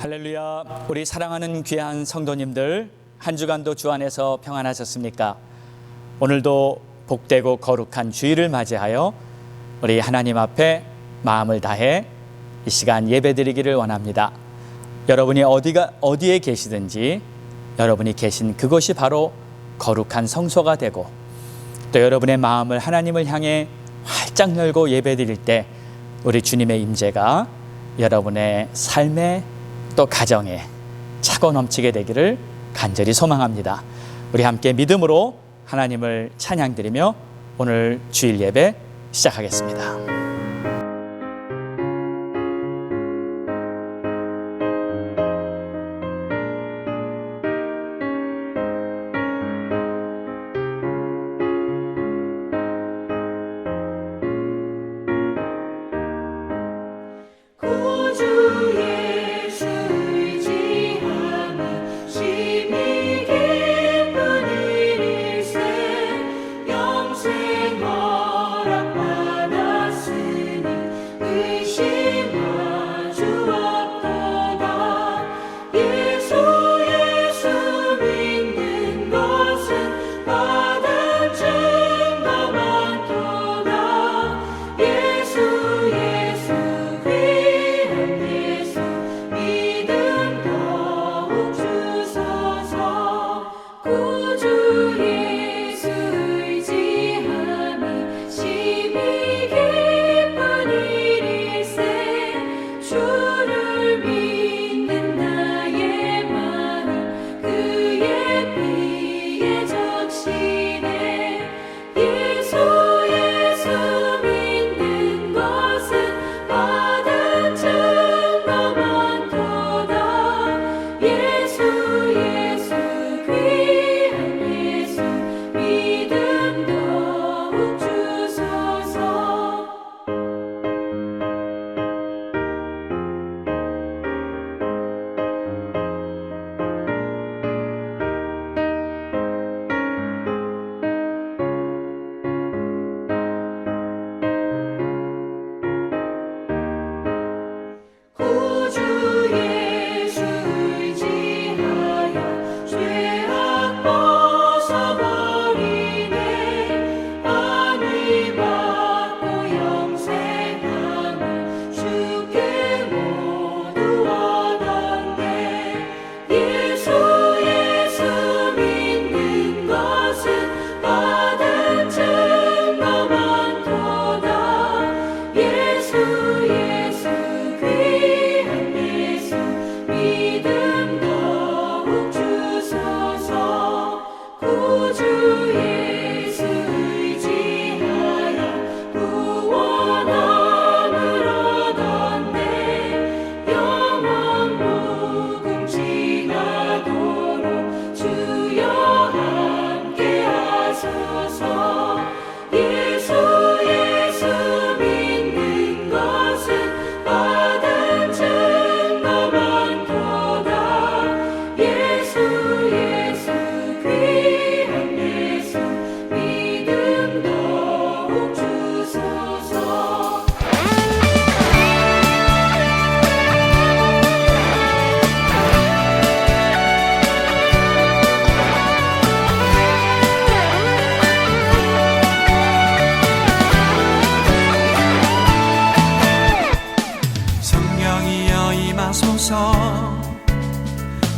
할렐루야. 우리 사랑하는 귀한 성도님들, 한 주간도 주 안에서 평안하셨습니까? 오늘도 복되고 거룩한 주일을 맞이하여 우리 하나님 앞에 마음을 다해 이 시간 예배드리기를 원합니다. 여러분이 어디에 계시든지 여러분이 계신 그곳이 바로 거룩한 성소가 되고, 또 여러분의 마음을 하나님을 향해 활짝 열고 예배드릴 때 우리 주님의 임재가 여러분의 삶에 또 가정에 차고 넘치게 되기를 간절히 소망합니다. 우리 함께 믿음으로 하나님을 찬양드리며 오늘 주일 예배 시작하겠습니다.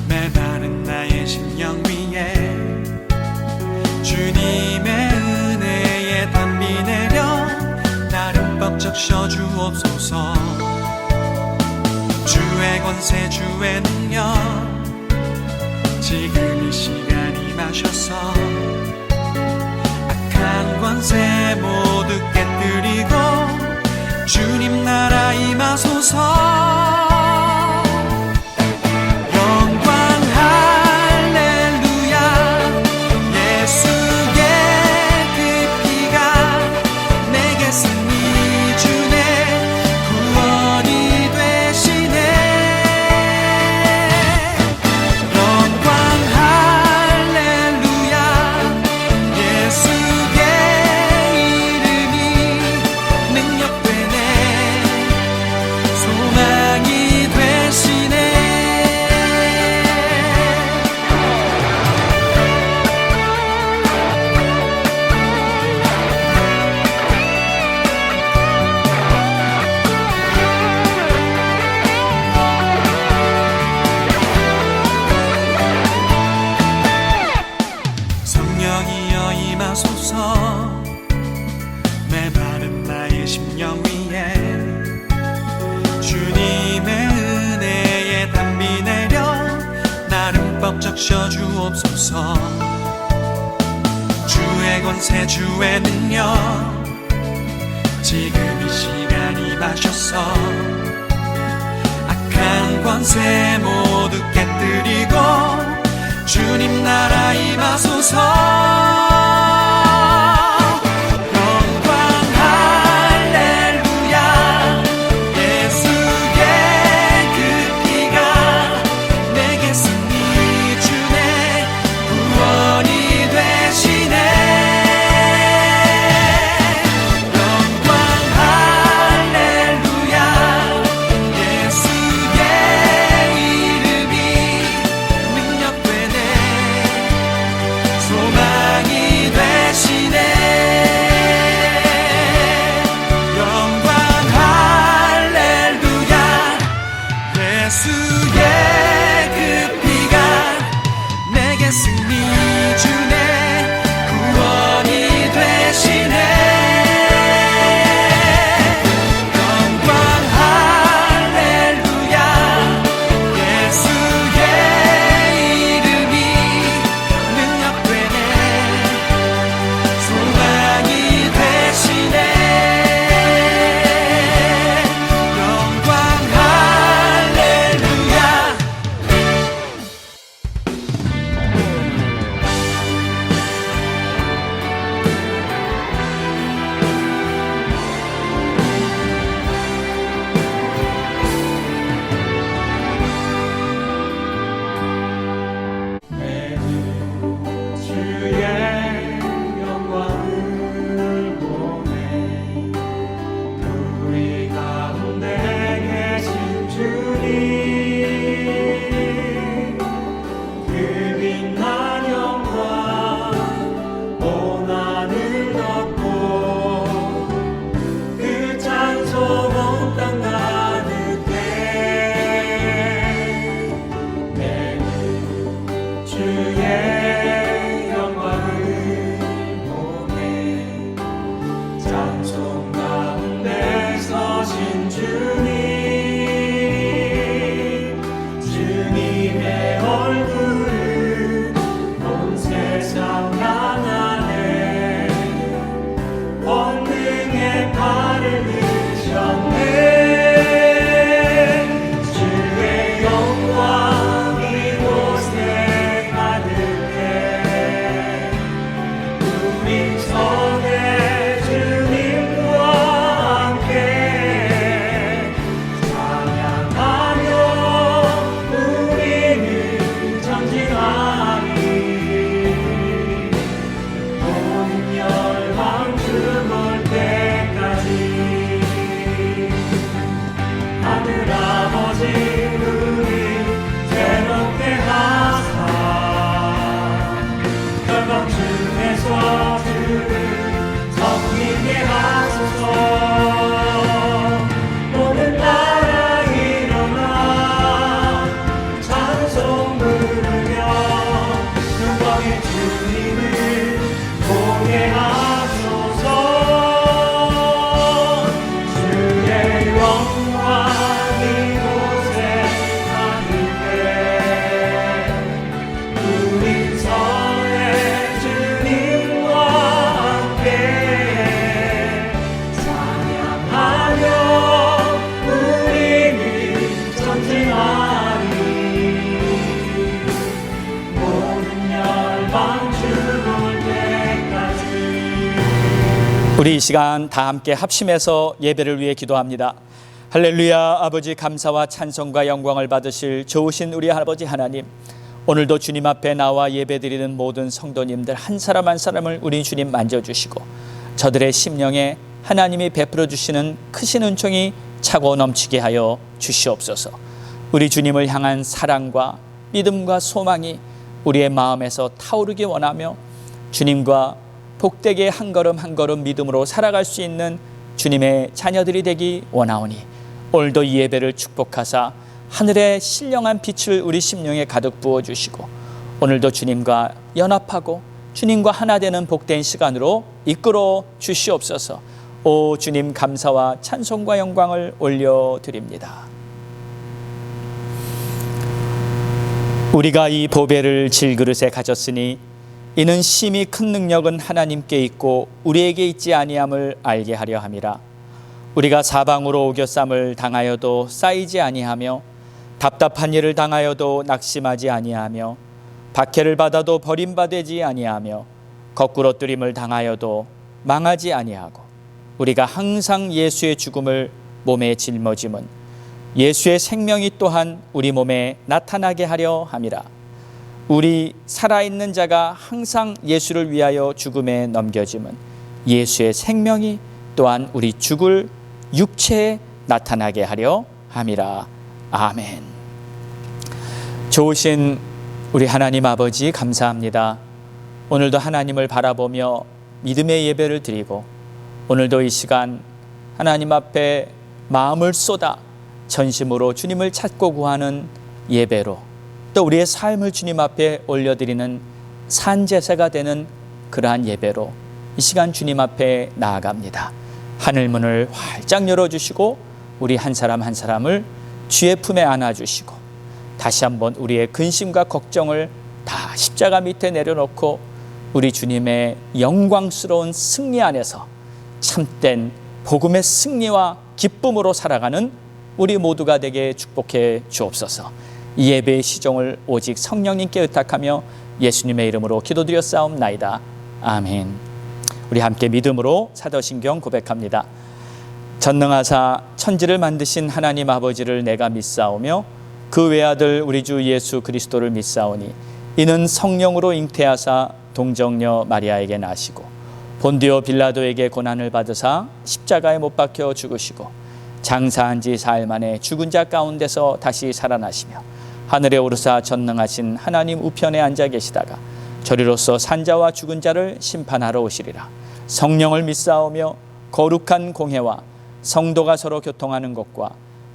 메마른 나의 심령 위에 주님의 은혜에 담비 내려 나를 벅적 셔주옵소서. 주의 권세 주의 능력 지금 이 시간 임하셔서 악한 권세 모두 깨뜨리고 주님 나라 임하소서. 주옵소서. 주의 권세 주의 능력 지금 이 시간 임하셔서 악한 권세 모두 깨뜨리고 주님 나라 임하소서. 우리 이 시간 다 함께 합심해서 예배를 위해 기도합니다. 할렐루야. 아버지, 감사와 찬송과 영광을 받으실 좋으신 우리 아버지 하나님, 오늘도 주님 앞에 나와 예배드리는 모든 성도님들 한 사람 한 사람을 우리 주님 만져주시고 저들의 심령에 하나님이 베풀어 주시는 크신 은총이 차고 넘치게 하여 주시옵소서. 우리 주님을 향한 사랑과 믿음과 소망이 우리의 마음에서 타오르기 원하며 주님과 복되게 한 걸음 한 걸음 믿음으로 살아갈 수 있는 주님의 자녀들이 되기 원하오니 오늘도 이 예배를 축복하사 하늘의 신령한 빛을 우리 심령에 가득 부어주시고 오늘도 주님과 연합하고 주님과 하나 되는 복된 시간으로 이끌어 주시옵소서. 오 주님, 감사와 찬송과 영광을 올려드립니다. 우리가 이 보배를 질그릇에 가졌으니 이는 심히 큰 능력은 하나님께 있고 우리에게 있지 아니함을 알게 하려 함이라. 우리가 사방으로 오겨쌈을 당하여도 쌓이지 아니하며 답답한 일을 당하여도 낙심하지 아니하며 박해를 받아도 버림받지 아니하며 거꾸로 뜨림을 당하여도 망하지 아니하고 우리가 항상 예수의 죽음을 몸에 짊어짐은 예수의 생명이 또한 우리 몸에 나타나게 하려 함이라. 우리 살아있는 자가 항상 예수를 위하여 죽음에 넘겨짐은 예수의 생명이 또한 우리 죽을 육체에 나타나게 하려 함이라. 아멘. 좋으신 우리 하나님 아버지 감사합니다. 오늘도 하나님을 바라보며 믿음의 예배를 드리고 오늘도 이 시간 하나님 앞에 마음을 쏟아 전심으로 주님을 찾고 구하는 예배로 또 우리의 삶을 주님 앞에 올려드리는 산제사가 되는 그러한 예배로 이 시간 주님 앞에 나아갑니다. 하늘문을 활짝 열어주시고 우리 한 사람 한 사람을 주의 품에 안아주시고 다시 한번 우리의 근심과 걱정을 다 십자가 밑에 내려놓고 우리 주님의 영광스러운 승리 안에서 참된 복음의 승리와 기쁨으로 살아가는 우리 모두가 되게 축복해 주옵소서. 이 예배의 시종을 오직 성령님께 의탁하며 예수님의 이름으로 기도드렸사옵나이다. 아멘. 우리 함께 믿음으로 사도신경 고백합니다. 전능하사 천지를 만드신 하나님 아버지를 내가 믿사오며 그 외아들 우리 주 예수 그리스도를 믿사오니 이는 성령으로 잉태하사 동정녀 마리아에게 나시고 본디오 빌라도에게 고난을 받으사 십자가에 못 박혀 죽으시고 장사한 지 사흘 만에 죽은 자 가운데서 다시 살아나시며 하늘에 오르사 전능하신 하나님 우편에 앉아 계시다가 저리로서 산자와 죽은 자를 심판하러 오시리라. 성령을 믿사오며 거룩한 공회와 성도가 서로 교통하는 것과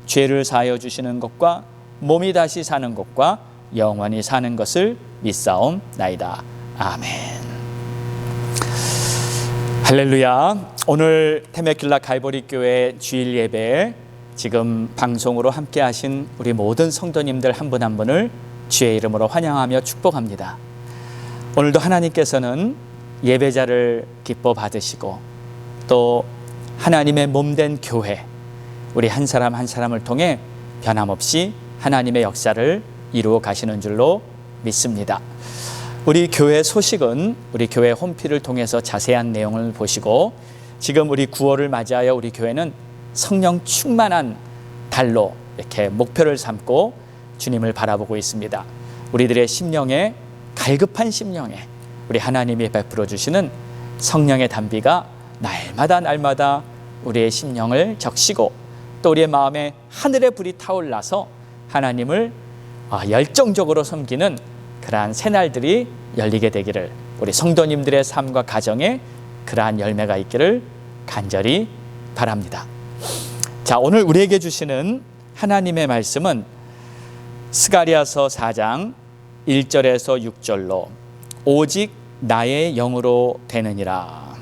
죄를 사하여 주시는 것과 몸이 다시 사는 것과 영원히 사는 것을 믿사옵나이다. 아멘. 할렐루야. 오늘 테메킬라 갈보리 교회 주일 예배에 지금 방송으로 함께 하신 우리 모든 성도님들 한 분 한 분을 주의 이름으로 환영하며 축복합니다. 오늘도 하나님께서는 예배자를 기뻐 받으시고 또 하나님의 몸된 교회 우리 한 사람 한 사람을 통해 변함없이 하나님의 역사를 이루어 가시는 줄로 믿습니다. 우리 교회 소식은 우리 교회 홈피를 통해서 자세한 내용을 보시고 지금 우리 9월을 맞이하여 우리 교회는 성령 충만한 달로 이렇게 목표를 삼고 주님을 바라보고 있습니다. 우리들의 심령에 갈급한 심령에 우리 하나님이 베풀어 주시는 성령의 단비가 날마다 우리의 심령을 적시고 또 우리의 마음에 하늘의 불이 타올라서 하나님을 열정적으로 섬기는 그러한 새날들이 열리게 되기를 우리 성도님들의 삶과 가정에 그러한 열매가 있기를 간절히 바랍니다. 자, 오늘 우리에게 주시는 하나님의 말씀은 스가랴서 4장 1절에서 6절로 오직 나의 영으로 되느니라.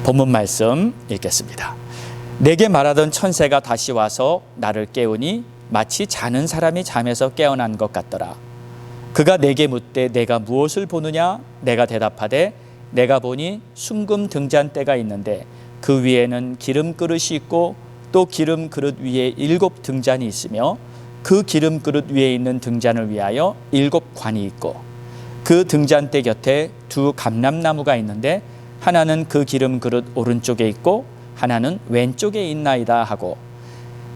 본문 말씀 읽겠습니다. 내게 말하던 천사가 다시 와서 나를 깨우니 마치 자는 사람이 잠에서 깨어난 것 같더라. 그가 내게 묻되 내가 무엇을 보느냐? 내가 대답하되 내가 보니 순금 등잔대가 있는데 그 위에는 기름 그릇이 있고 또 기름 그릇 위에 7 등잔이 있으며 그 기름 그릇 위에 있는 등잔을 위하여 7 관이 있고 그 등잔대 곁에 2 감람나무가 있는데 하나는 그 기름 그릇 오른쪽에 있고 하나는 왼쪽에 있나이다 하고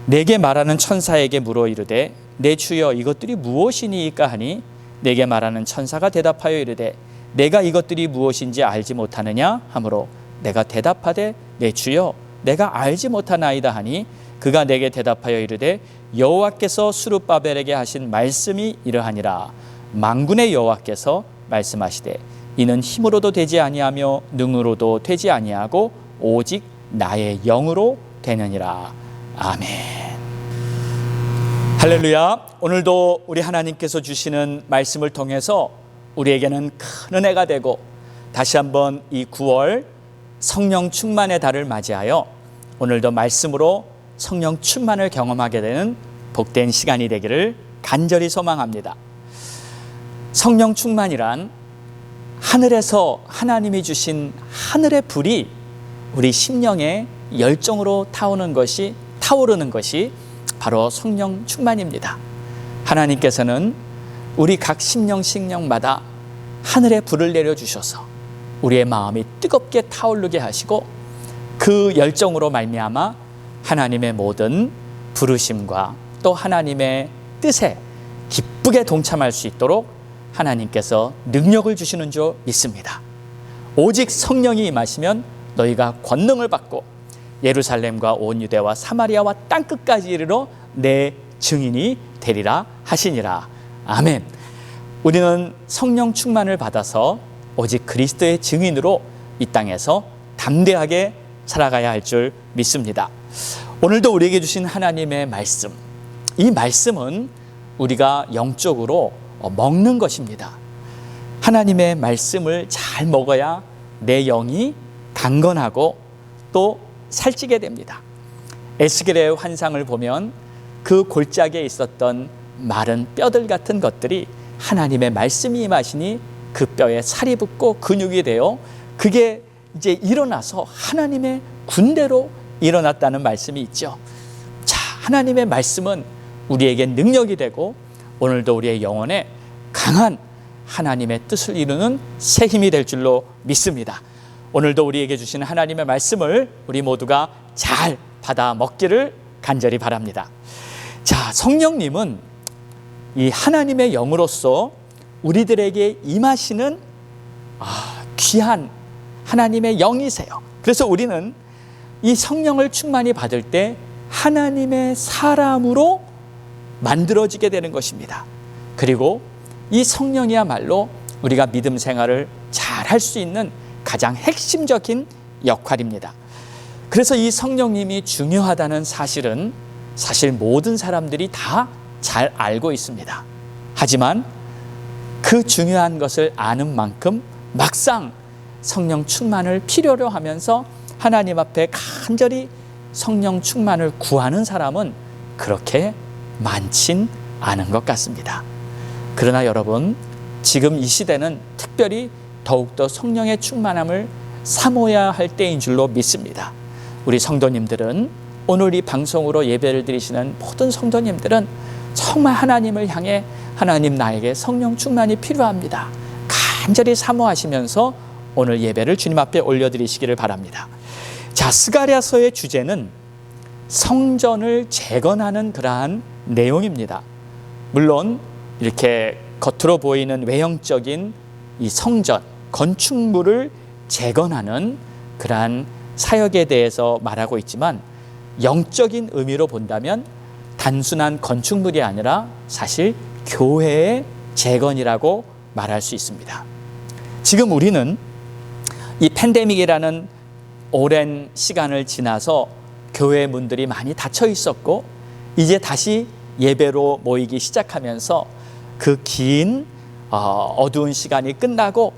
내게 말하는 천사에게 물어 이르되 내 주여 이것들이 무엇이니이까 하니 내게 말하는 천사가 대답하여 이르되 내가 이것들이 무엇인지 알지 못하느냐 하므로 내가 대답하되 내 주여 내가 알지 못하나이다 하니 그가 내게 대답하여 이르되 여호와께서 스룹바벨에게 하신 말씀이 이러하니라. 만군의 여호와께서 말씀하시되 이는 힘으로도 되지 아니하며 능으로도 되지 아니하고 오직 나의 영으로 되느니라. 아멘. 할렐루야. 오늘도 우리 하나님께서 주시는 말씀을 통해서 우리에게는 큰 은혜가 되고 다시 한번 이 9월 성령 충만의 달을 맞이하여 오늘도 말씀으로 성령 충만을 경험하게 되는 복된 시간이 되기를 간절히 소망합니다. 성령 충만이란 하늘에서 하나님이 주신 하늘의 불이 우리 심령의 열정으로 타오르는 것이 바로 성령 충만입니다. 하나님께서는 우리 각 심령마다 하늘의 불을 내려주셔서 우리의 마음이 뜨겁게 타오르게 하시고 그 열정으로 말미암아 하나님의 모든 부르심과 또 하나님의 뜻에 기쁘게 동참할 수 있도록 하나님께서 능력을 주시는 줄 믿습니다. 오직 성령이 임하시면 너희가 권능을 받고 예루살렘과 온 유대와 사마리아와 땅끝까지 이르러 내 증인이 되리라 하시니라. 아멘. 우리는 성령 충만을 받아서 오직 그리스도의 증인으로 이 땅에서 담대하게 살아가야 할 줄 믿습니다. 오늘도 우리에게 주신 하나님의 말씀, 이 말씀은 우리가 영적으로 먹는 것입니다. 하나님의 말씀을 잘 먹어야 내 영이 강건하고 또 살찌게 됩니다. 에스겔의 환상을 보면 그 골짜기에 있었던 마른 뼈들 같은 것들이 하나님의 말씀이 임하시니 그 뼈에 살이 붙고 근육이 되어 그게 이제 일어나서 하나님의 군대로 일어났다는 말씀이 있죠. 자, 하나님의 말씀은 우리에게 능력이 되고 오늘도 우리의 영혼에 강한 하나님의 뜻을 이루는 새 힘이 될 줄로 믿습니다. 오늘도 우리에게 주신 하나님의 말씀을 우리 모두가 잘 받아 먹기를 간절히 바랍니다. 자, 성령님은 이 하나님의 영으로서 우리들에게 임하시는 귀한 하나님의 영이세요. 그래서 우리는 이 성령을 충만히 받을 때 하나님의 사람으로 만들어지게 되는 것입니다. 그리고 이 성령이야말로 우리가 믿음 생활을 잘 할 수 있는 가장 핵심적인 역할입니다. 그래서 이 성령님이 중요하다는 사실은 사실 모든 사람들이 다 잘 알고 있습니다. 하지만 그 중요한 것을 아는 만큼 막상 성령 충만을 필요로 하면서 하나님 앞에 간절히 성령 충만을 구하는 사람은 그렇게 많진 않은 것 같습니다. 그러나 여러분, 지금 이 시대는 특별히 더욱더 성령의 충만함을 사모해야 할 때인 줄로 믿습니다. 우리 성도님들은, 오늘 이 방송으로 예배를 드리시는 모든 성도님들은 정말 하나님을 향해 하나님, 나에게 성령 충만이 필요합니다, 간절히 사모하시면서 오늘 예배를 주님 앞에 올려드리시기를 바랍니다. 자, 스가랴서의 주제는 성전을 재건하는 그러한 내용입니다. 물론 이렇게 겉으로 보이는 외형적인 이 성전, 건축물을 재건하는 그러한 사역에 대해서 말하고 있지만 영적인 의미로 본다면 단순한 건축물이 아니라 사실 교회의 재건이라고 말할 수 있습니다. 지금 우리는 이 팬데믹이라는 오랜 시간을 지나서 교회 문들이 많이 닫혀 있었고 이제 다시 예배로 모이기 시작하면서 그 긴 어두운 시간이 끝나고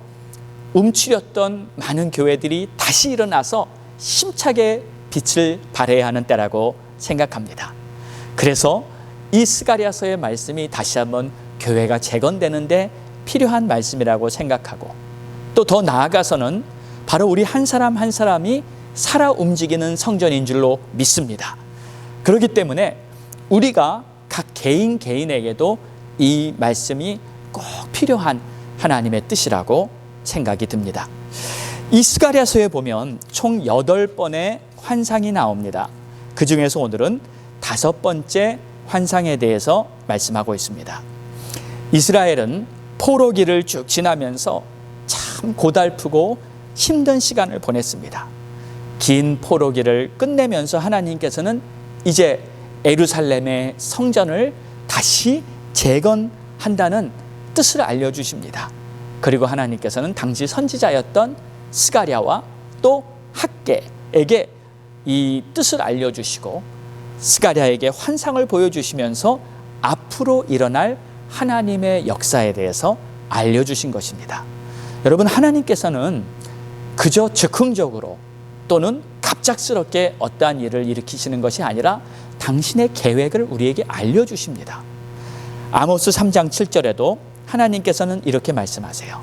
움츠렸던 많은 교회들이 다시 일어나서 힘차게 빛을 발해야 하는 때라고 생각합니다. 그래서 이 스가랴서의 말씀이 다시 한번 교회가 재건되는데 필요한 말씀이라고 생각하고, 또 더 나아가서는 바로 우리 한 사람 한 사람이 살아 움직이는 성전인 줄로 믿습니다. 그렇기 때문에 우리가 각 개인에게도 이 말씀이 꼭 필요한 하나님의 뜻이라고 생각이 듭니다. 이 스가랴서에 보면 총 8번의 환상이 나옵니다. 그 중에서 오늘은 5번째 환상에 대해서 말씀하고 있습니다. 이스라엘은 포로기를 쭉 지나면서 참 고달프고 힘든 시간을 보냈습니다. 긴 포로기를 끝내면서 하나님께서는 이제 예루살렘의 성전을 다시 재건한다는 뜻을 알려주십니다. 그리고 하나님께서는 당시 선지자였던 스가랴와 또 학개에게 이 뜻을 알려주시고 스가랴에게 환상을 보여주시면서 앞으로 일어날 하나님의 역사에 대해서 알려주신 것입니다. 여러분, 하나님께서는 그저 즉흥적으로 또는 갑작스럽게 어떠한 일을 일으키시는 것이 아니라 당신의 계획을 우리에게 알려주십니다. 아모스 3장 7절에도 하나님께서는 이렇게 말씀하세요.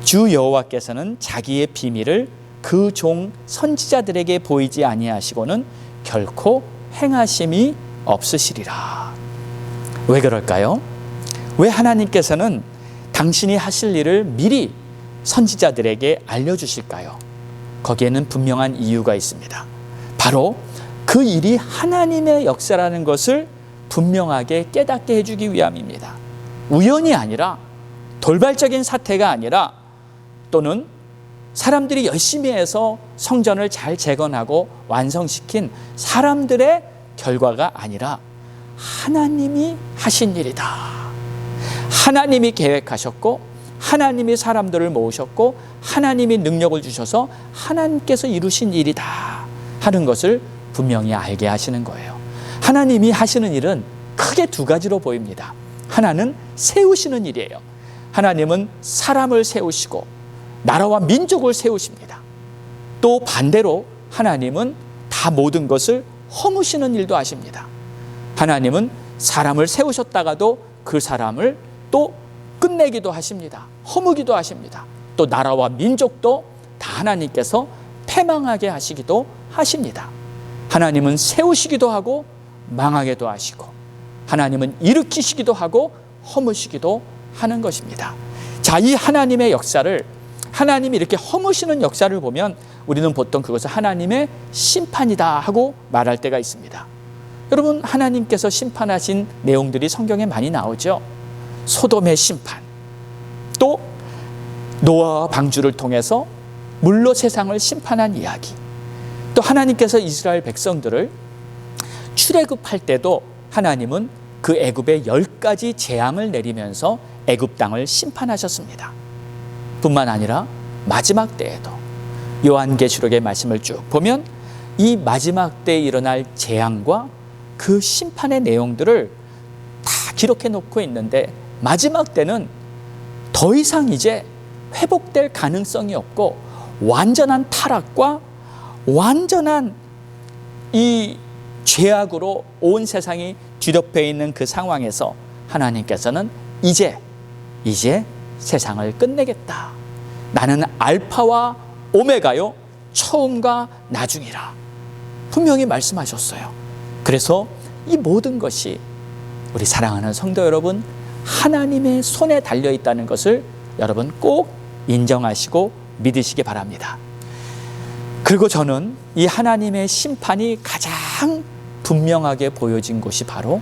주 여호와께서는 자기의 비밀을 그 종 선지자들에게 보이지 아니하시고는 결코 행하심이 없으시리라. 왜 그럴까요? 왜 하나님께서는 당신이 하실 일을 미리 선지자들에게 알려주실까요? 거기에는 분명한 이유가 있습니다. 바로 그 일이 하나님의 역사라는 것을 분명하게 깨닫게 해주기 위함입니다. 우연이 아니라, 돌발적인 사태가 아니라, 또는 사람들이 열심히 해서 성전을 잘 재건하고 완성시킨 사람들의 결과가 아니라 하나님이 하신 일이다. 하나님이 계획하셨고, 하나님이 사람들을 모으셨고, 하나님이 능력을 주셔서 하나님께서 이루신 일이다 하는 것을 분명히 알게 하시는 거예요. 하나님이 하시는 일은 크게 두 가지로 보입니다. 하나는 세우시는 일이에요. 하나님은 사람을 세우시고 나라와 민족을 세우십니다. 또 반대로 하나님은 다 모든 것을 허무시는 일도 하십니다. 하나님은 사람을 세우셨다가도 그 사람을 또 끝내기도 하십니다. 허무기도 하십니다. 또 나라와 민족도 다 하나님께서 패망하게 하시기도 하십니다. 하나님은 세우시기도 하고 망하게도 하시고, 하나님은 일으키시기도 하고 허무시기도 하는 것입니다. 자, 이 하나님의 역사를, 하나님이 이렇게 허무시는 역사를 보면 우리는 보통 그것을 하나님의 심판이다 하고 말할 때가 있습니다. 여러분, 하나님께서 심판하신 내용들이 성경에 많이 나오죠. 소돔의 심판, 또 노아와 방주를 통해서 물로 세상을 심판한 이야기, 또 하나님께서 이스라엘 백성들을 출애굽할 때도 하나님은 그 애굽에 10가지 재앙을 내리면서 애굽 땅을 심판하셨습니다. 뿐만 아니라 마지막 때에도 요한계시록의 말씀을 쭉 보면 이 마지막 때에 일어날 재앙과 그 심판의 내용들을 다 기록해 놓고 있는데, 마지막 때는 더 이상 이제 회복될 가능성이 없고 완전한 타락과 완전한 이 죄악으로 온 세상이 뒤덮여 있는 그 상황에서 하나님께서는 이제 세상을 끝내겠다. 나는 알파와 오메가요, 처음과 나중이라 분명히 말씀하셨어요. 그래서 이 모든 것이, 우리 사랑하는 성도 여러분, 하나님의 손에 달려 있다는 것을 여러분 꼭 인정하시고 믿으시기 바랍니다. 그리고 저는 이 하나님의 심판이 가장 분명하게 보여진 곳이 바로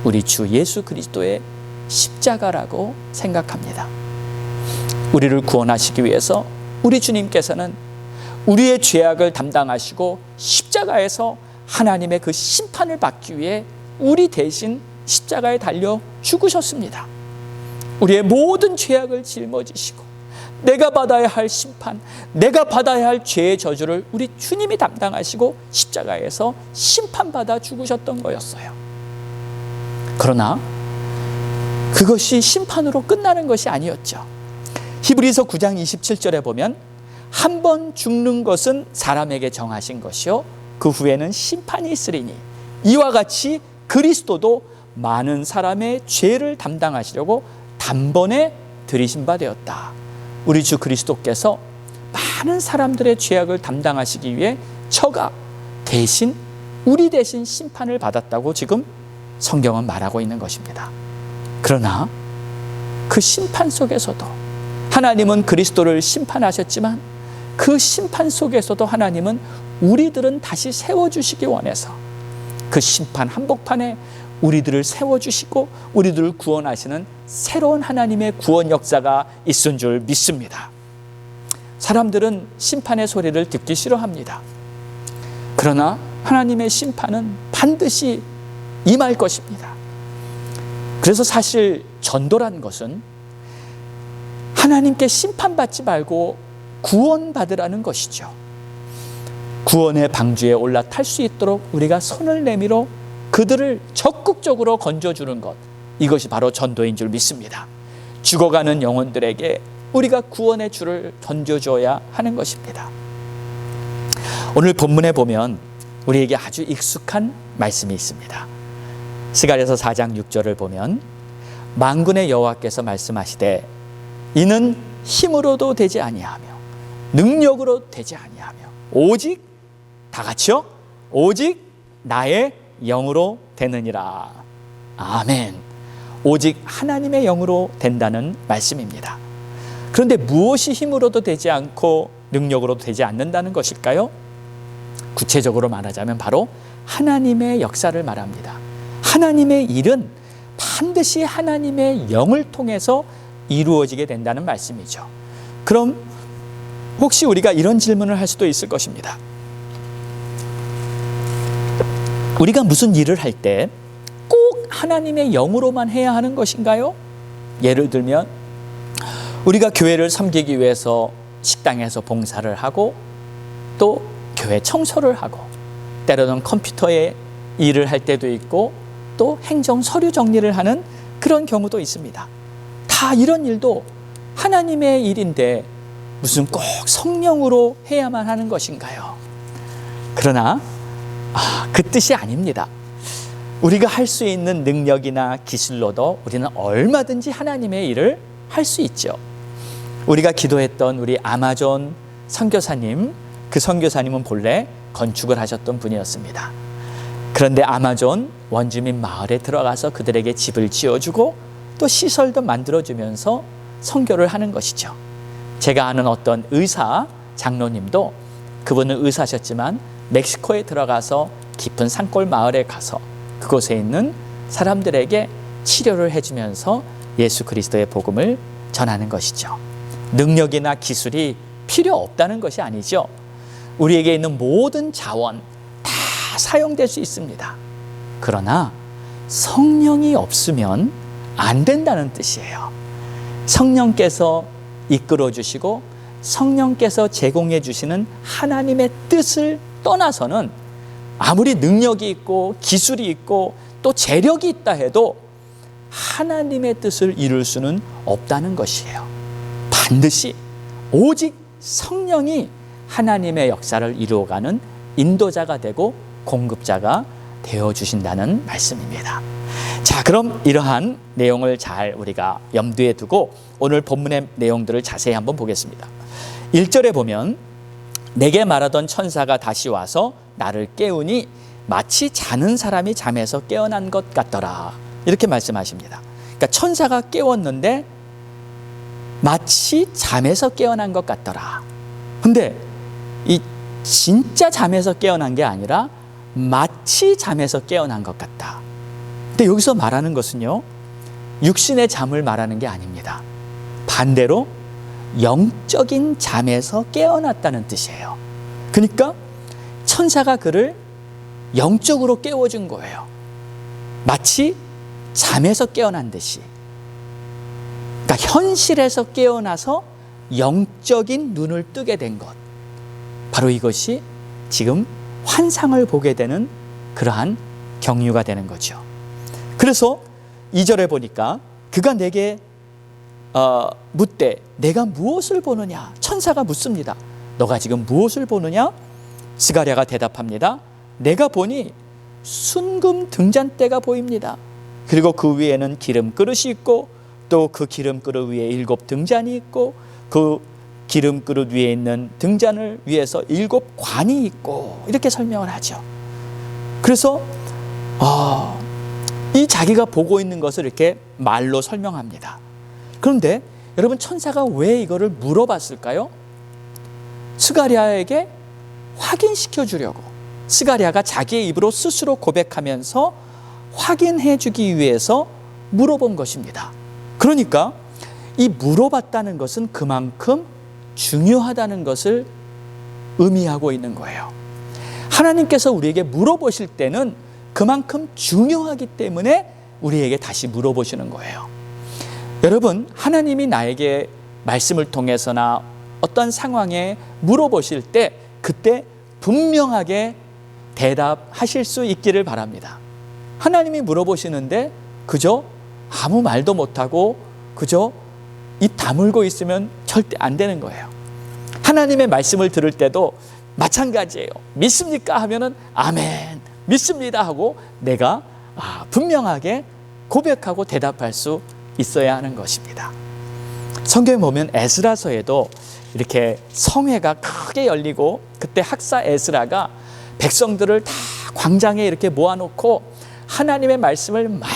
우리 주 예수 그리스도의 십자가라고 생각합니다. 우리를 구원하시기 위해서 우리 주님께서는 우리의 죄악을 담당하시고 십자가에서 하나님의 그 심판을 받기 위해 우리 대신 십자가에 달려 죽으셨습니다. 우리의 모든 죄악을 짊어지시고 내가 받아야 할 심판, 내가 받아야 할 죄의 저주를 우리 주님이 담당하시고 십자가에서 심판받아 죽으셨던 거였어요. 그러나 그것이 심판으로 끝나는 것이 아니었죠. 히브리서 9장 27절에 보면 한 번 죽는 것은 사람에게 정하신 것이요 그 후에는 심판이 있으리니 이와 같이 그리스도도 많은 사람의 죄를 담당하시려고 단번에 들이신 바 되었다. 우리 주 그리스도께서 많은 사람들의 죄악을 담당하시기 위해 저가 대신, 우리 대신 심판을 받았다고 지금 성경은 말하고 있는 것입니다. 그러나 그 심판 속에서도 하나님은 그리스도를 심판하셨지만 그 심판 속에서도 하나님은 우리들은 다시 세워주시기 원해서 그 심판 한복판에 우리들을 세워주시고 우리들을 구원하시는 새로운 하나님의 구원 역사가 있은 줄 믿습니다. 사람들은 심판의 소리를 듣기 싫어합니다. 그러나 하나님의 심판은 반드시 임할 것입니다. 그래서 사실 전도란 것은 하나님께 심판받지 말고 구원받으라는 것이죠. 구원의 방주에 올라탈 수 있도록 우리가 손을 내밀어 그들을 적극적으로 건져주는 것, 이것이 바로 전도인 줄 믿습니다. 죽어가는 영혼들에게 우리가 구원의 줄을 던져줘야 하는 것입니다. 오늘 본문에 보면 우리에게 아주 익숙한 말씀이 있습니다. 스가랴서 4장 6절을 보면 만군의 여호와께서 말씀하시되 이는 힘으로도 되지 아니하며 능력으로 되지 아니하며 오직 다 같이요, 오직 나의 영으로 되느니라. 아멘. 오직 하나님의 영으로 된다는 말씀입니다. 그런데 무엇이 힘으로도 되지 않고 능력으로도 되지 않는다는 것일까요? 구체적으로 말하자면 바로 하나님의 역사를 말합니다. 하나님의 일은 반드시 하나님의 영을 통해서 이루어지게 된다는 말씀이죠. 그럼 혹시 우리가 이런 질문을 할 수도 있을 것입니다. 우리가 무슨 일을 할 때 꼭 하나님의 영으로만 해야 하는 것인가요? 예를 들면 우리가 교회를 섬기기 위해서 식당에서 봉사를 하고 또 교회 청소를 하고 때로는 컴퓨터에 일을 할 때도 있고 또 행정 서류 정리를 하는 그런 경우도 있습니다. 다 이런 일도 하나님의 일인데 무슨 꼭 성령으로 해야만 하는 것인가요? 그러나 그 뜻이 아닙니다. 우리가 할 수 있는 능력이나 기술로도 우리는 얼마든지 하나님의 일을 할 수 있죠. 우리가 기도했던 우리 아마존 선교사님, 그 선교사님은 본래 건축을 하셨던 분이었습니다. 그런데 아마존 원주민 마을에 들어가서 그들에게 집을 지어주고 또 시설도 만들어주면서 선교를 하는 것이죠. 제가 아는 어떤 의사 장로님도, 그분은 의사셨지만 멕시코에 들어가서 깊은 산골 마을에 가서 그곳에 있는 사람들에게 치료를 해주면서 예수 그리스도의 복음을 전하는 것이죠. 능력이나 기술이 필요 없다는 것이 아니죠. 우리에게 있는 모든 자원 다 사용될 수 있습니다. 그러나 성령이 없으면 안 된다는 뜻이에요. 성령께서 이끌어 주시고 성령께서 제공해 주시는 하나님의 뜻을 떠나서는 아무리 능력이 있고 기술이 있고 또 재력이 있다 해도 하나님의 뜻을 이룰 수는 없다는 것이에요. 반드시 오직 성령이 하나님의 역사를 이루어가는 인도자가 되고 공급자가 되어주신다는 말씀입니다. 자, 그럼 이러한 내용을 잘 우리가 염두에 두고 오늘 본문의 내용들을 자세히 한번 보겠습니다. 1절에 보면 내게 말하던 천사가 다시 와서 나를 깨우니 마치 자는 사람이 잠에서 깨어난 것 같더라, 이렇게 말씀하십니다. 그러니까 천사가 깨웠는데 마치 잠에서 깨어난 것 같더라. 근데 이 진짜 잠에서 깨어난 게 아니라 마치 잠에서 깨어난 것 같다. 근데 여기서 말하는 것은요, 육신의 잠을 말하는 게 아닙니다. 반대로 영적인 잠에서 깨어났다는 뜻이에요. 그러니까 천사가 그를 영적으로 깨워준 거예요. 마치 잠에서 깨어난 듯이. 그러니까 현실에서 깨어나서 영적인 눈을 뜨게 된 것, 바로 이것이 지금 환상을 보게 되는 그러한 경유가 되는 거죠. 그래서 2절에 보니까 그가 내게 묻되 내가 무엇을 보느냐. 천사가 묻습니다. 너가 지금 무엇을 보느냐? 스가랴가 대답합니다. 내가 보니 순금 등잔대가 보입니다. 그리고 그 위에는 기름 그릇이 있고 또 그 기름 그릇 위에 7 등잔이 있고 그 기름 그릇 위에 있는 등잔을 위에서 7 관이 있고, 이렇게 설명을 하죠. 그래서 이 자기가 보고 있는 것을 이렇게 말로 설명합니다. 그런데 여러분, 천사가 왜 이거를 물어봤을까요? 스가랴에게 확인시켜 주려고, 스가랴가 자기의 입으로 스스로 고백하면서 확인해 주기 위해서 물어본 것입니다. 그러니까 이 물어봤다는 것은 그만큼 중요하다는 것을 의미하고 있는 거예요. 하나님께서 우리에게 물어보실 때는 그만큼 중요하기 때문에 우리에게 다시 물어보시는 거예요. 여러분, 하나님이 나에게 말씀을 통해서나 어떤 상황에 물어보실 때 그때 분명하게 대답하실 수 있기를 바랍니다. 하나님이 물어보시는데 그저 아무 말도 못하고 그저 입 다물고 있으면 절대 안 되는 거예요. 하나님의 말씀을 들을 때도 마찬가지예요. 믿습니까? 하면은 아멘, 믿습니다 하고 내가 분명하게 고백하고 대답할 수 있어야 하는 것입니다. 성경에 보면 에스라서에도 이렇게 성회가 크게 열리고 그때 학사 에스라가 백성들을 다 광장에 이렇게 모아놓고 하나님의 말씀을 막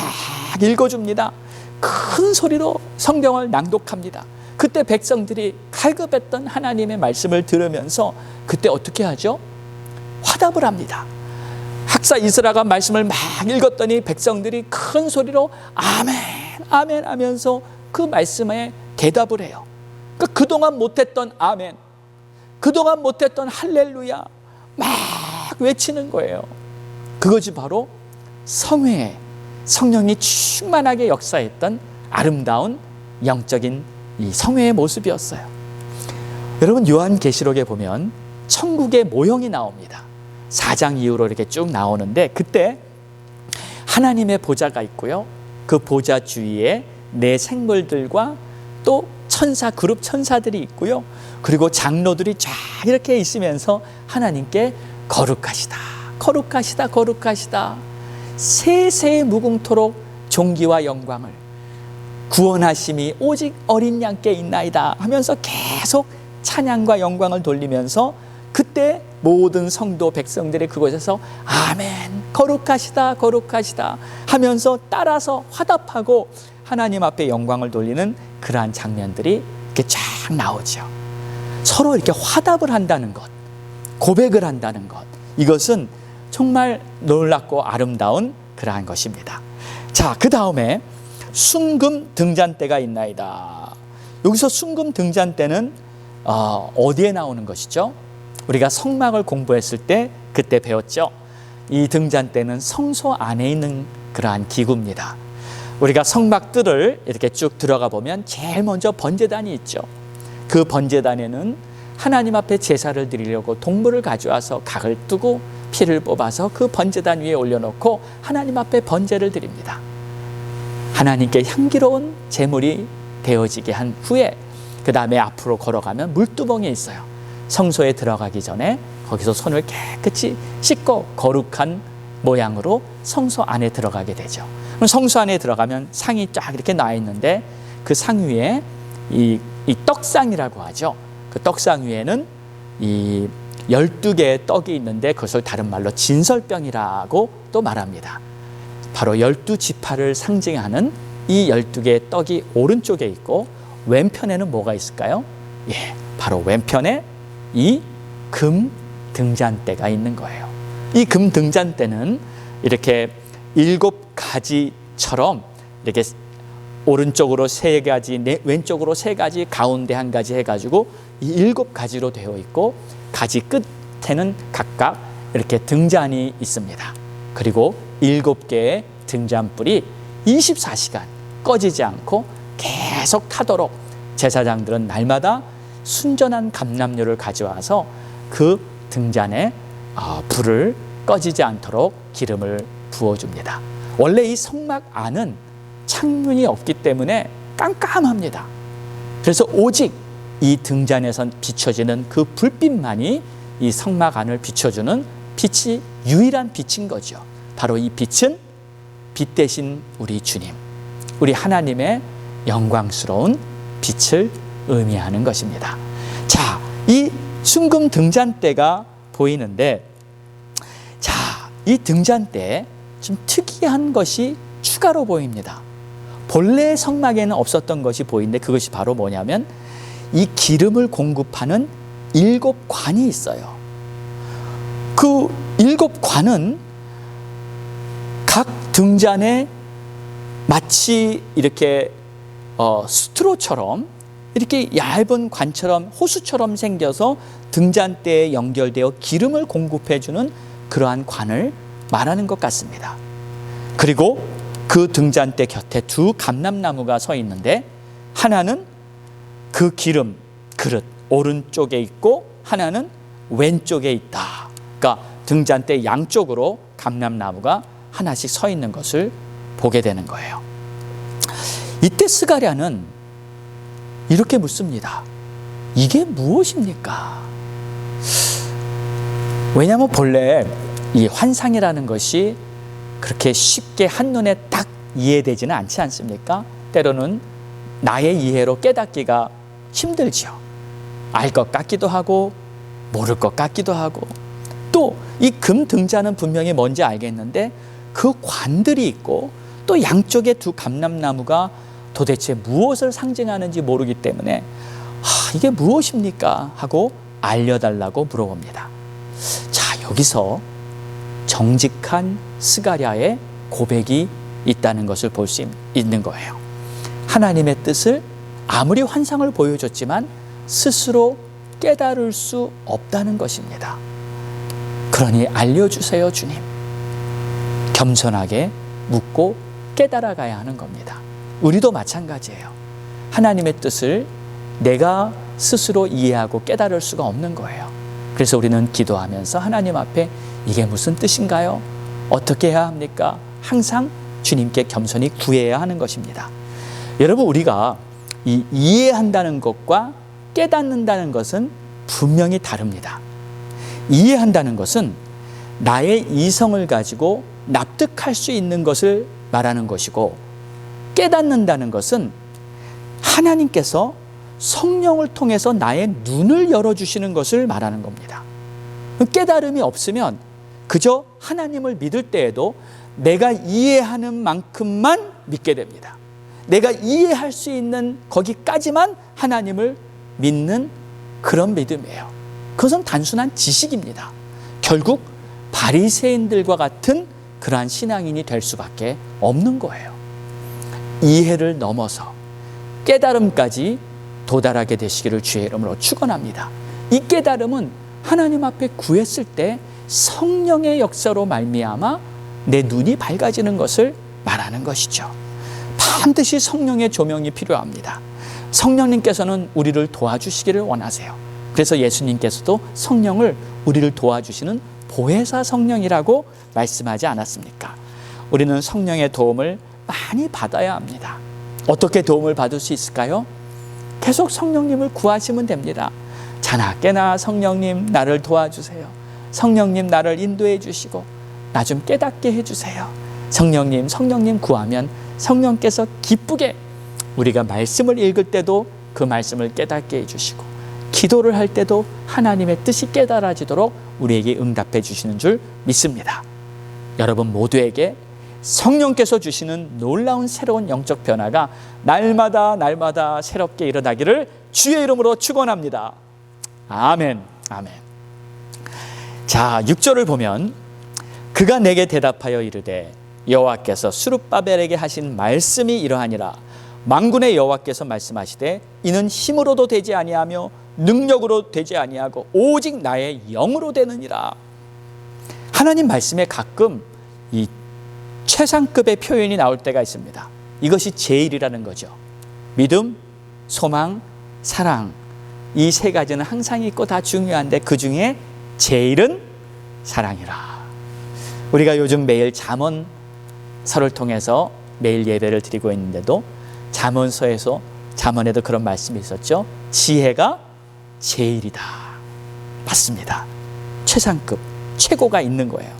읽어줍니다. 큰 소리로 성경을 낭독합니다. 그때 백성들이 갈급했던 하나님의 말씀을 들으면서 그때 어떻게 하죠? 화답을 합니다. 학사 이스라가 말씀을 막 읽었더니 백성들이 큰 소리로 아멘 아멘 하면서 그 말씀에 대답을 해요. 그동안 못했던 아멘, 그동안 못했던 할렐루야 막 외치는 거예요. 그것이 바로 성회에 성령이 충만하게 역사했던 아름다운 영적인 이 성회의 모습이었어요. 여러분, 요한계시록에 보면 천국의 모형이 나옵니다. 4장 이후로 이렇게 쭉 나오는데 그때 하나님의 보좌가 있고요. 그 보좌 주위에 네 생물들과 또 천사, 그룹 천사들이 있고요. 그리고 장로들이 쫙 이렇게 있으면서 하나님께 거룩하시다, 거룩하시다, 거룩하시다. 세세 무궁토록 존귀와 영광을 구원하심이 오직 어린 양께 있나이다 하면서 계속 찬양과 영광을 돌리면서 그때 모든 성도 백성들이 그곳에서 아멘, 거룩하시다, 거룩하시다 하면서 따라서 화답하고 하나님 앞에 영광을 돌리는 그러한 장면들이 이렇게 쫙 나오죠. 서로 이렇게 화답을 한다는 것, 고백을 한다는 것, 이것은 정말 놀랍고 아름다운 그러한 것입니다. 자, 그 다음에 순금 등잔대가 있나이다. 여기서 순금 등잔대는 어디에 나오는 것이죠? 우리가 성막을 공부했을 때 그때 배웠죠. 이 등잔대는 성소 안에 있는 그러한 기구입니다. 우리가 성막들을 이렇게 쭉 들어가 보면 제일 먼저 번제단이 있죠. 그 번제단에는 하나님 앞에 제사를 드리려고 동물을 가져와서 각을 뜨고 피를 뽑아서 그 번제단 위에 올려놓고 하나님 앞에 번제를 드립니다. 하나님께 향기로운 제물이 되어지게 한 후에 그 다음에 앞으로 걸어가면 물두멍이 있어요. 성소에 들어가기 전에 거기서 손을 깨끗이 씻고 거룩한 모양으로 성소 안에 들어가게 되죠. 그럼 성소 안에 들어가면 상이 쫙 이렇게 놔 있는데 그 상 위에 이 떡상이라고 하죠. 그 떡상 위에는 이 12개의 떡이 있는데 그것을 다른 말로 진설병이라고 또 말합니다. 바로 12지파를 상징하는 이 12개의 떡이 오른쪽에 있고 왼편에는 뭐가 있을까요? 예, 바로 왼편에 이 금 등잔대가 있는 거예요. 이 금 등잔대는 이렇게 7가지처럼 이렇게 오른쪽으로 3가지, 왼쪽으로 3가지, 가운데 1가지 해가지고 이 7가지로 되어 있고 가지 끝에는 각각 이렇게 등잔이 있습니다. 그리고 7개의 등잔불이 24시간 꺼지지 않고 계속 타도록 제사장들은 날마다 순전한 감람류를 가져와서 그 등잔에 불을 꺼지지 않도록 기름을 부어줍니다. 원래 이 성막 안은 창문이 없기 때문에 깜깜합니다. 그래서 오직 이 등잔에서 비춰지는 그 불빛만이 이 성막 안을 비춰주는 빛이 유일한 빛인 거죠. 바로 이 빛은 빛 대신 우리 주님, 우리 하나님의 영광스러운 빛을 의미하는 것입니다. 자, 이 순금 등잔대가 보이는데, 자, 이 등잔대에 좀 특이한 것이 추가로 보입니다. 본래 성막에는 없었던 것이 보이는데 그것이 바로 뭐냐면 이 기름을 공급하는 7관이 있어요. 그 7관은 각 등잔에 마치 이렇게 스트로처럼 이렇게 얇은 관처럼 호수처럼 생겨서 등잔대에 연결되어 기름을 공급해주는 그러한 관을 말하는 것 같습니다. 그리고 그 등잔대 곁에 2 감람나무가 서 있는데 하나는 그 기름 그릇 오른쪽에 있고 하나는 왼쪽에 있다. 그러니까 등잔대 양쪽으로 감람나무가 하나씩 서 있는 것을 보게 되는 거예요. 이때 스가랴는 이렇게 묻습니다. 이게 무엇입니까? 왜냐하면 본래 이 환상이라는 것이 그렇게 쉽게 한눈에 딱 이해되지는 않지 않습니까? 때로는 나의 이해로 깨닫기가 힘들지요. 알 것 같기도 하고 모를 것 같기도 하고, 또 이 금 등잔은 분명히 뭔지 알겠는데 그 관들이 있고 또 양쪽에 두 감람나무가 도대체 무엇을 상징하는지 모르기 때문에 이게 무엇입니까? 하고 알려달라고 물어봅니다. 자, 여기서 정직한 스가랴의 고백이 있다는 것을 볼 수 있는 거예요. 하나님의 뜻을 아무리 환상을 보여줬지만 스스로 깨달을 수 없다는 것입니다. 그러니 알려주세요, 주님. 겸손하게 묻고 깨달아가야 하는 겁니다. 우리도 마찬가지예요. 하나님의 뜻을 내가 스스로 이해하고 깨달을 수가 없는 거예요. 그래서 우리는 기도하면서 하나님 앞에 이게 무슨 뜻인가요? 어떻게 해야 합니까? 항상 주님께 겸손히 구해야 하는 것입니다. 여러분, 우리가 이해한다는 것과 깨닫는다는 것은 분명히 다릅니다. 이해한다는 것은 나의 이성을 가지고 납득할 수 있는 것을 말하는 것이고, 깨닫는다는 것은 하나님께서 성령을 통해서 나의 눈을 열어주시는 것을 말하는 겁니다. 깨달음이 없으면 그저 하나님을 믿을 때에도 내가 이해하는 만큼만 믿게 됩니다. 내가 이해할 수 있는 거기까지만 하나님을 믿는 그런 믿음이에요. 그것은 단순한 지식입니다. 결국 바리새인들과 같은 그러한 신앙인이 될 수밖에 없는 거예요. 이해를 넘어서 깨달음까지 도달하게 되시기를 주의 이름으로 축원합니다. 이 깨달음은 하나님 앞에 구했을 때 성령의 역사로 말미암아 내 눈이 밝아지는 것을 말하는 것이죠. 반드시 성령의 조명이 필요합니다. 성령님께서는 우리를 도와주시기를 원하세요. 그래서 예수님께서도 성령을 우리를 도와주시는 보혜사 성령이라고 말씀하지 않았습니까? 우리는 성령의 도움을 많이 받아야 합니다. 어떻게 도움을 받을 수 있을까요? 계속 성령님을 구하시면 됩니다. 자나 깨나 성령님 나를 도와주세요. 성령님 나를 인도해 주시고 나 좀 깨닫게 해주세요. 성령님 구하면 성령께서 기쁘게 우리가 말씀을 읽을 때도 그 말씀을 깨닫게 해주시고, 기도를 할 때도 하나님의 뜻이 깨달아지도록 우리에게 응답해 주시는 줄 믿습니다. 여러분 모두에게 성령께서 주시는 놀라운 새로운 영적 변화가 날마다 새롭게 일어나기를 주의 이름으로 축원합니다. 아멘. 아멘. 자, 6절을 보면 그가 내게 대답하여 이르되 여호와께서 스룹바벨에게 하신 말씀이 이러하니라. 만군의 여호와께서 말씀하시되 이는 힘으로도 되지 아니하며 능력으로 되지 아니하고 오직 나의 영으로 되느니라. 하나님 말씀에 가끔 이 최상급의 표현이 나올 때가 있습니다. 이것이 제일이라는 거죠. 믿음, 소망, 사랑, 이 세 가지는 항상 있고 다 중요한데 그 중에 제일은 사랑이라. 우리가 요즘 매일 잠언서를 통해서 매일 예배를 드리고 있는데도 잠언에도 그런 말씀이 있었죠. 지혜가 제일이다. 맞습니다. 최상급, 최고가 있는 거예요.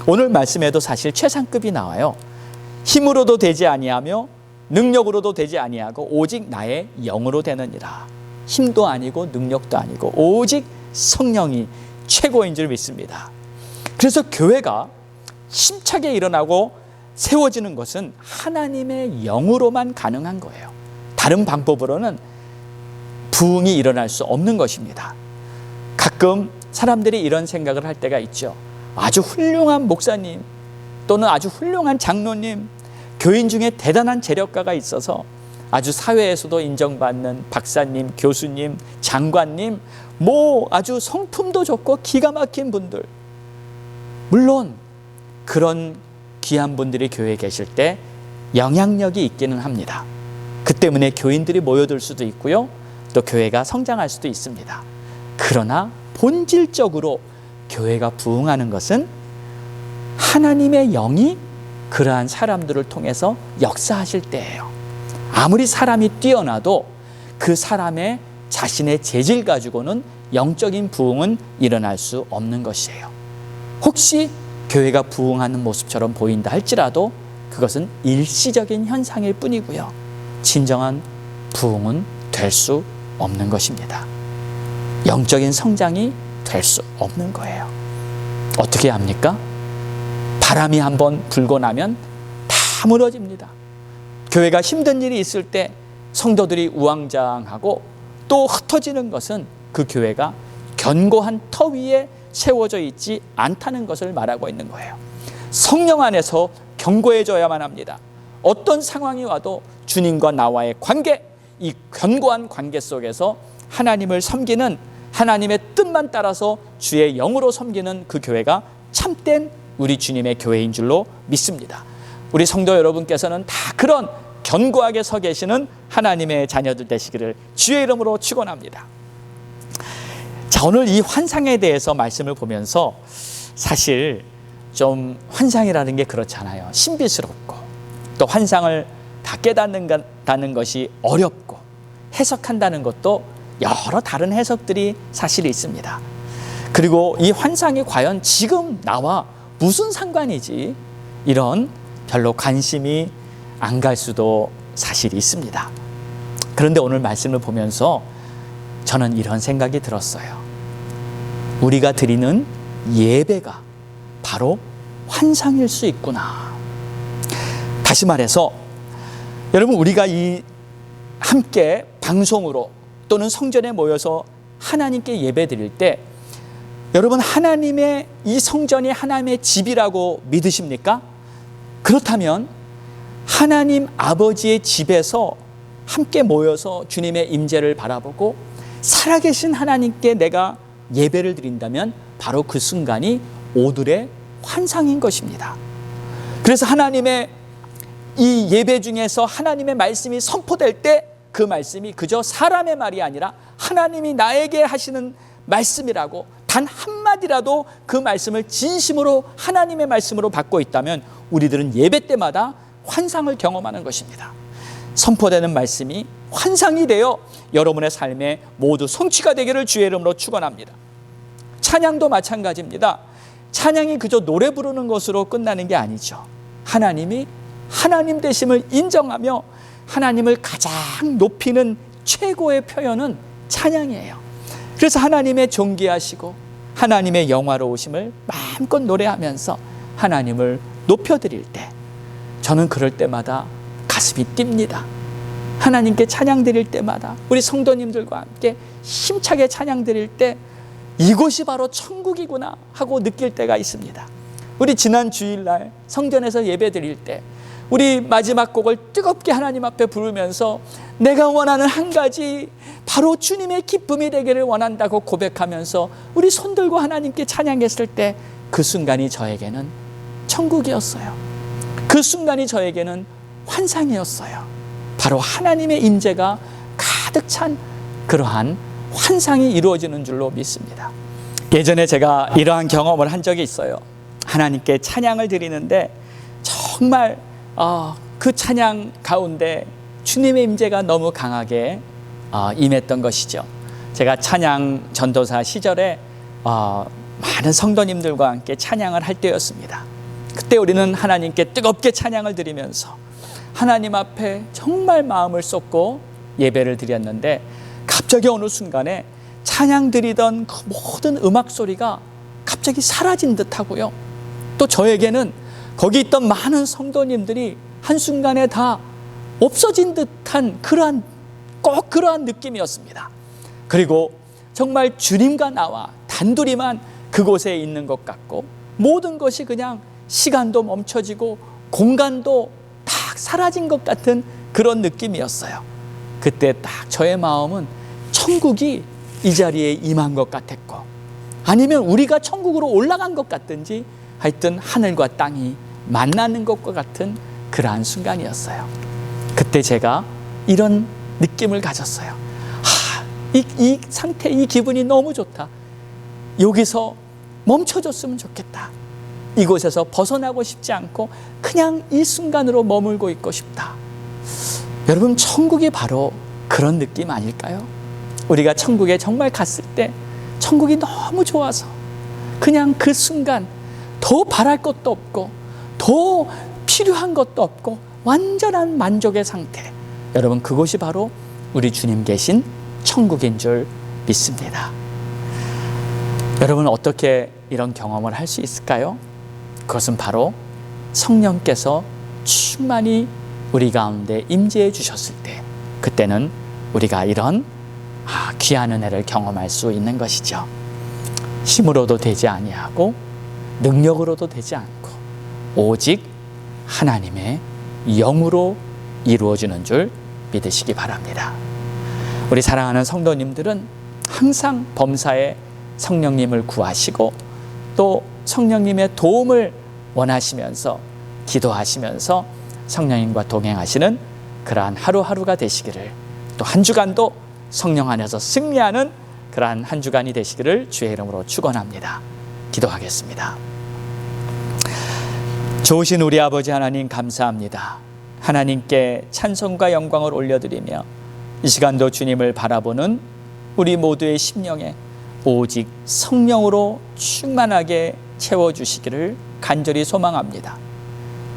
오늘 말씀에도 사실 최상급이 나와요. 힘으로도 되지 아니하며 능력으로도 되지 아니하고 오직 나의 영으로 되느니라. 힘도 아니고 능력도 아니고 오직 성령이 최고인 줄 믿습니다. 그래서 교회가 힘차게 일어나고 세워지는 것은 하나님의 영으로만 가능한 거예요. 다른 방법으로는 부흥이 일어날 수 없는 것입니다. 가끔 사람들이 이런 생각을 할 때가 있죠. 아주 훌륭한 목사님 또는 아주 훌륭한 장로님, 교인 중에 대단한 재력가가 있어서 아주 사회에서도 인정받는 박사님, 교수님, 장관님, 아주 성품도 좋고 기가 막힌 분들, 물론 그런 귀한 분들이 교회에 계실 때 영향력이 있기는 합니다. 그 때문에 교인들이 모여들 수도 있고요, 또 교회가 성장할 수도 있습니다. 그러나 본질적으로 교회가 부흥하는 것은 하나님의 영이 그러한 사람들을 통해서 역사하실 때예요. 아무리 사람이 뛰어나도 그 사람의 자신의 재질 가지고는 영적인 부흥은 일어날 수 없는 것이에요. 혹시 교회가 부흥하는 모습처럼 보인다 할지라도 그것은 일시적인 현상일 뿐이고요. 진정한 부흥은 될 수 없는 것입니다. 영적인 성장이 될 수 없는 거예요. 어떻게 합니까? 바람이 한번 불고 나면 다 무너집니다. 교회가 힘든 일이 있을 때 성도들이 우왕좌왕하고 또 흩어지는 것은 그 교회가 견고한 터 위에 세워져 있지 않다는 것을 말하고 있는 거예요. 성령 안에서 견고해져야만 합니다. 어떤 상황이 와도 주님과 나와의 관계, 이 견고한 관계 속에서 하나님을 섬기는, 하나님의 뜻만 따라서 주의 영으로 섬기는 그 교회가 참된 우리 주님의 교회인 줄로 믿습니다. 우리 성도 여러분께서는 다 그런 견고하게 서 계시는 하나님의 자녀들 되시기를 주의 이름으로 축원합니다. 자, 오늘 이 환상에 대해서 말씀을 보면서 사실 좀 환상이라는 게 그렇잖아요. 신비스럽고 또 환상을 다 깨닫는다는 것이 어렵고 해석한다는 것도 여러 다른 해석들이 사실 있습니다. 그리고 이 환상이 과연 지금 나와 무슨 상관이지? 이런 별로 관심이 안 갈 수도 사실 있습니다. 그런데 오늘 말씀을 보면서 저는 이런 생각이 들었어요. 우리가 드리는 예배가 바로 환상일 수 있구나. 다시 말해서 여러분, 우리가 이 함께 방송으로 또는 성전에 모여서 하나님께 예배 드릴 때 여러분, 하나님의 이 성전이 하나님의 집이라고 믿으십니까? 그렇다면 하나님 아버지의 집에서 함께 모여서 주님의 임재를 바라보고 살아계신 하나님께 내가 예배를 드린다면 바로 그 순간이 오늘의 환상인 것입니다. 그래서 하나님의 이 예배 중에서 하나님의 말씀이 선포될 때 그 말씀이 그저 사람의 말이 아니라 하나님이 나에게 하시는 말씀이라고 단 한마디라도 그 말씀을 진심으로 하나님의 말씀으로 받고 있다면 우리들은 예배 때마다 환상을 경험하는 것입니다. 선포되는 말씀이 환상이 되어 여러분의 삶에 모두 성취가 되기를 주의 이름으로 축원합니다. 찬양도 마찬가지입니다. 찬양이 그저 노래 부르는 것으로 끝나는 게 아니죠. 하나님이 하나님 되심을 인정하며 하나님을 가장 높이는 최고의 표현은 찬양이에요. 그래서 하나님의 존귀하시고 하나님의 영화로우심을 마음껏 노래하면서 하나님을 높여드릴 때 저는 그럴 때마다 가슴이 뜁니다. 하나님께 찬양 드릴 때마다 우리 성도님들과 함께 힘차게 찬양 드릴 때 이곳이 바로 천국이구나 하고 느낄 때가 있습니다. 우리 지난 주일날 성전에서 예배 드릴 때 우리 마지막 곡을 뜨겁게 하나님 앞에 부르면서 내가 원하는 한 가지 바로 주님의 기쁨이 되기를 원한다고 고백하면서 우리 손들고 하나님께 찬양했을 때 그 순간이 저에게는 천국이었어요. 그 순간이 저에게는 환상이었어요. 바로 하나님의 임재가 가득 찬 그러한 환상이 이루어지는 줄로 믿습니다. 예전에 제가 이러한 경험을 한 적이 있어요. 하나님께 찬양을 드리는데 정말 그 찬양 가운데 주님의 임재가 너무 강하게 임했던 것이죠. 제가 찬양 전도사 시절에 많은 성도님들과 함께 찬양을 할 때였습니다. 그때 우리는 하나님께 뜨겁게 찬양을 드리면서 하나님 앞에 정말 마음을 쏟고 예배를 드렸는데 갑자기 어느 순간에 찬양 드리던 그 모든 음악 소리가 갑자기 사라진 듯하고요. 또 저에게는 거기 있던 많은 성도님들이 한순간에 다 없어진 듯한 꼭 그러한 느낌이었습니다. 그리고 정말 주님과 나와 단둘이만 그곳에 있는 것 같고 모든 것이 그냥 시간도 멈춰지고 공간도 딱 사라진 것 같은 그런 느낌이었어요. 그때 딱 저의 마음은 천국이 이 자리에 임한 것 같았고 아니면 우리가 천국으로 올라간 것 같든지 하여튼 하늘과 땅이 만나는 것과 같은 그러한 순간이었어요. 그때 제가 이런 느낌을 가졌어요. 이 상태, 이 기분이 너무 좋다. 여기서 멈춰줬으면 좋겠다. 이곳에서 벗어나고 싶지 않고 그냥 이 순간으로 머물고 있고 싶다. 여러분, 천국이 바로 그런 느낌 아닐까요? 우리가 천국에 정말 갔을 때 천국이 너무 좋아서 그냥 그 순간 더 바랄 것도 없고 더 필요한 것도 없고 완전한 만족의 상태, 여러분, 그곳이 바로 우리 주님 계신 천국인 줄 믿습니다. 여러분, 어떻게 이런 경험을 할 수 있을까요? 그것은 바로 성령께서 충만히 우리 가운데 임재해 주셨을 때, 그때는 우리가 이런 귀한 은혜를 경험할 수 있는 것이죠. 힘으로도 되지 아니하고 능력으로도 되지 않고 오직 하나님의 영으로 이루어지는 줄 믿으시기 바랍니다. 우리 사랑하는 성도님들은 항상 범사에 성령님을 구하시고 또 성령님의 도움을 원하시면서 기도하시면서 성령님과 동행하시는 그러한 하루하루가 되시기를, 또 한 주간도 성령 안에서 승리하는 그러한 한 주간이 되시기를 주의 이름으로 축원합니다. 기도하겠습니다. 좋으신 우리 아버지 하나님, 감사합니다. 하나님께 찬송과 영광을 올려드리며 이 시간도 주님을 바라보는 우리 모두의 심령에 오직 성령으로 충만하게 채워주시기를 간절히 소망합니다.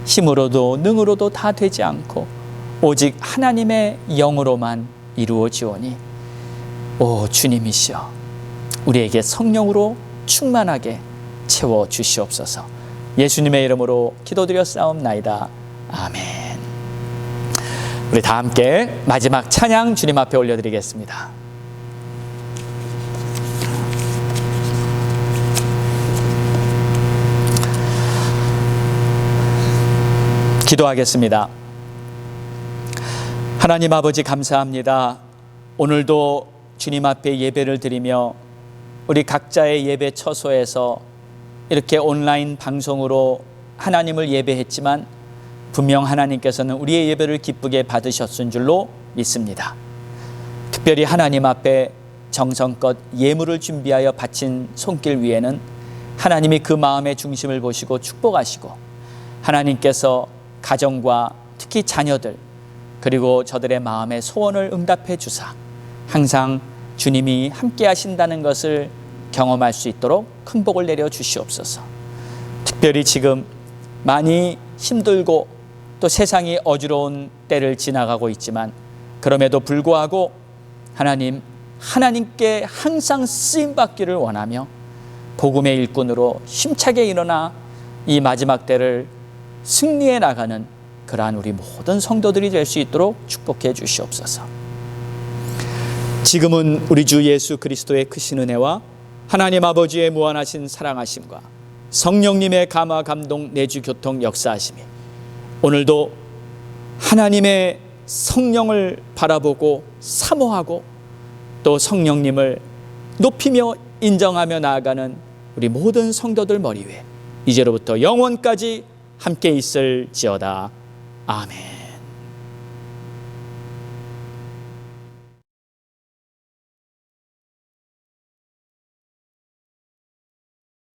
힘으로도 능으로도 다 되지 않고 오직 하나님의 영으로만 이루어지오니, 오 주님이시여, 우리에게 성령으로 충만하게 채워주시옵소서. 예수님의 이름으로 기도드렸사옵나이다. 아멘. 우리 다 함께 마지막 찬양 주님 앞에 올려드리겠습니다. 기도하겠습니다. 하나님 아버지, 감사합니다. 오늘도 주님 앞에 예배를 드리며 우리 각자의 예배 처소에서 이렇게 온라인 방송으로 하나님을 예배했지만 분명 하나님께서는 우리의 예배를 기쁘게 받으셨은 줄로 믿습니다. 특별히 하나님 앞에 정성껏 예물을 준비하여 바친 손길 위에는 하나님이 그 마음의 중심을 보시고 축복하시고 하나님께서 가정과 특히 자녀들 그리고 저들의 마음의 소원을 응답해 주사 항상 주님이 함께 하신다는 것을 경험할 수 있도록 큰 복을 내려 주시옵소서. 특별히 지금 많이 힘들고 또 세상이 어지러운 때를 지나가고 있지만 그럼에도 불구하고 하나님께 항상 쓰임받기를 원하며 복음의 일꾼으로 힘차게 일어나 이 마지막 때를 승리해 나가는 그러한 우리 모든 성도들이 될 수 있도록 축복해 주시옵소서. 지금은 우리 주 예수 그리스도의 크신 은혜와 하나님 아버지의 무한하신 사랑하심과 성령님의 감화 감동 내주 교통 역사하심이 오늘도 하나님의 성령을 바라보고 사모하고 또 성령님을 높이며 인정하며 나아가는 우리 모든 성도들 머리 위에 이제로부터 영원까지 함께 있을지어다. 아멘.